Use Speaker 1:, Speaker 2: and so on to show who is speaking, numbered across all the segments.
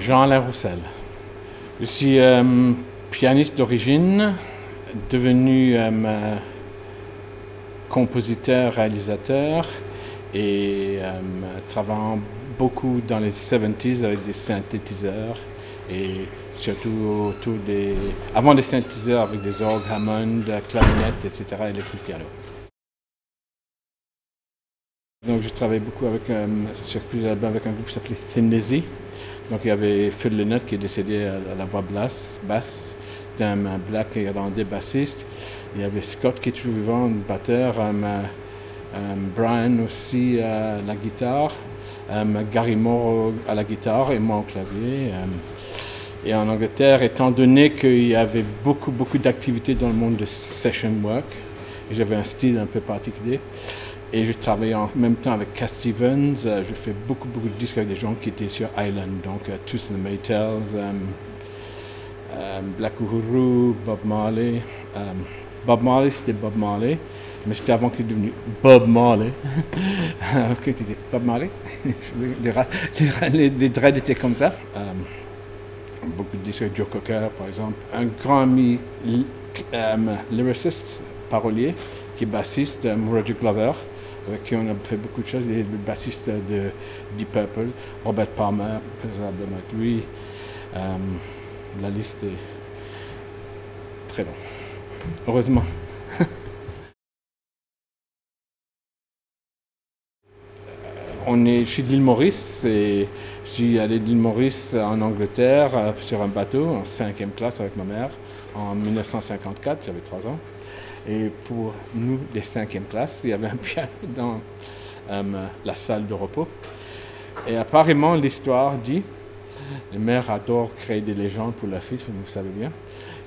Speaker 1: Jean-Alain Roussel. Je suis pianiste d'origine, devenu compositeur, réalisateur et travaillant beaucoup dans les 70s avec des synthétiseurs et surtout autour des... avant des synthétiseurs avec des orgues Hammond, clarinettes, etc. électrique piano. Donc je travaille beaucoup sur plusieurs albums avec un groupe qui s'appelait Thin Lizzy. Donc il y avait Phil Lynott qui est décédé à la voix basse. C'était un black irlandais bassiste. Il y avait Scott qui est toujours vivant, un batteur. Brian aussi à la guitare. Gary Moore à la guitare et moi au clavier. Et en Angleterre, étant donné qu'il y avait beaucoup d'activités dans le monde de session work, et j'avais un style un peu particulier, et je travaillais en même temps avec Cat Stevens. Je fais beaucoup de disques avec des gens qui étaient sur Island, donc tous les Maytals, Black Uhuru, Bob Marley. Bob Marley, c'était Bob Marley, mais c'était avant qu'il est devenu Bob Marley. Bob Marley? Les dreads étaient comme ça. Beaucoup de disques avec Joe Cocker, par exemple. Un grand ami lyriciste, parolier, qui est bassiste, Roger Glover, avec qui on a fait beaucoup de choses. Il est le bassiste de Deep Purple, Robert Palmer, faisable avec lui. La liste est très longue. Heureusement. Je suis de l'île Maurice et je suis allé de l'île Maurice en Angleterre sur un bateau en 5e classe avec ma mère en 1954, j'avais 3 ans. Et pour nous, les 5e classes, il y avait un piano dans la salle de repos. Et apparemment, l'histoire dit, les mères adorent créer des légendes pour leurs fils, vous savez bien.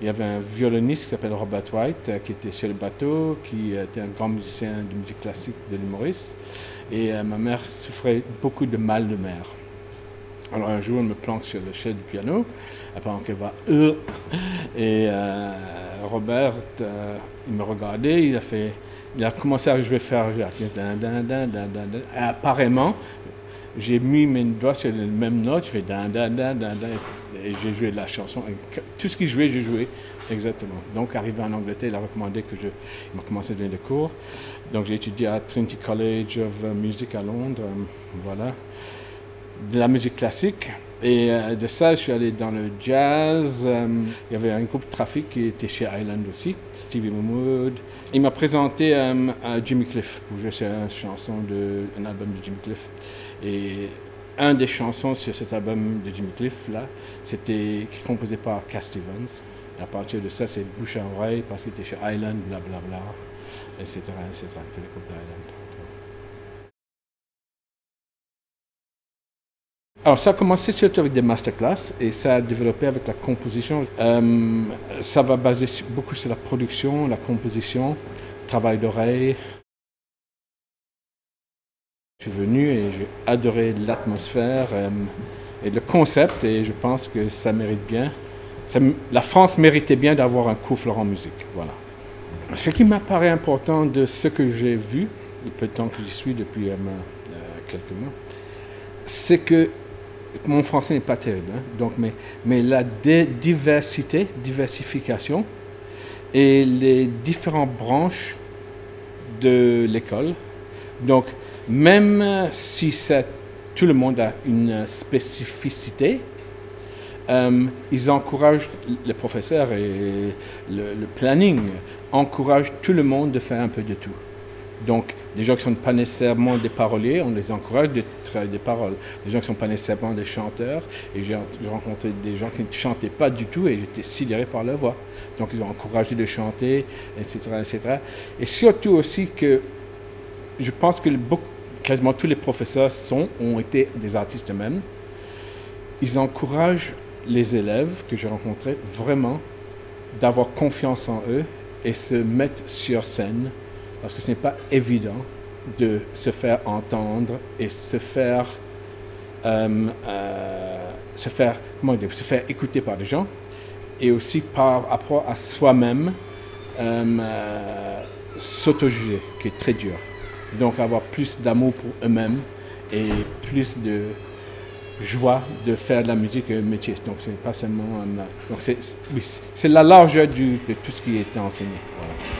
Speaker 1: Il y avait un violoniste qui s'appelle Robert White qui était sur le bateau, qui était un grand musicien de musique classique de l'île Maurice. Et ma mère souffrait beaucoup de mal de mer. Alors un jour, elle me planque sur le chef du piano, pendant qu'elle va et Robert, il me regardait, il a commencé à jouer faire. Apparemment, j'ai mis mes doigts sur les mêmes notes, je fais et j'ai joué la chanson. Et tout ce qu'il jouait, j'ai joué exactement. Donc, arrivé en Angleterre, il a recommandé il m'a commencé à donner des cours. Donc, j'ai étudié à Trinity College of Music à Londres, voilà, de la musique classique. Et de ça, je suis allé dans le jazz. Il y avait un groupe de Trafic qui était chez Island aussi, Stevie Winwood. Il m'a présenté à Jimmy Cliff pour jouer sur un album de Jimmy Cliff. Et un des chansons sur cet album de Jimmy Cliff, là, c'était composé par Cat Stevens. Et à partir de ça, c'est bouche à oreille parce qu'il était chez Island, blablabla, etc., etc., tous les groupes d'Island. Alors ça a commencé surtout avec des masterclass et ça a développé avec la composition. Ça va baser beaucoup sur la production, la composition, travail d'oreille. Je suis venu et j'ai adoré l'atmosphère et le concept et je pense que ça mérite bien. La France méritait bien d'avoir un cours Florent musique. Voilà. Ce qui m'apparaît important de ce que j'ai vu, le peu de temps que j'y suis depuis quelques mois, c'est que mon français n'est pas terrible, hein, donc, mais la diversification et les différentes branches de l'école. Donc, même si tout le monde a une spécificité, ils encouragent, les professeurs et le planning encouragent tout le monde de faire un peu de tout. Donc, des gens qui ne sont pas nécessairement des paroliers, on les encourage de travailler des paroles. Des gens qui ne sont pas nécessairement des chanteurs, et j'ai rencontré des gens qui ne chantaient pas du tout et j'étais sidéré par leur voix. Donc, ils ont encouragé de chanter, etc., etc. Et surtout aussi que je pense que quasiment tous les professeurs ont été des artistes eux-mêmes. Ils encouragent les élèves que j'ai rencontrés vraiment d'avoir confiance en eux et se mettre sur scène. Parce que ce n'est pas évident de se faire entendre et se faire écouter par des gens et aussi par rapport à soi-même s'auto-juger, qui est très dur. Donc avoir plus d'amour pour eux-mêmes et plus de joie de faire de la musique un métier. Donc, c'est pas seulement... donc, c'est la largeur de tout ce qui est enseigné. Voilà.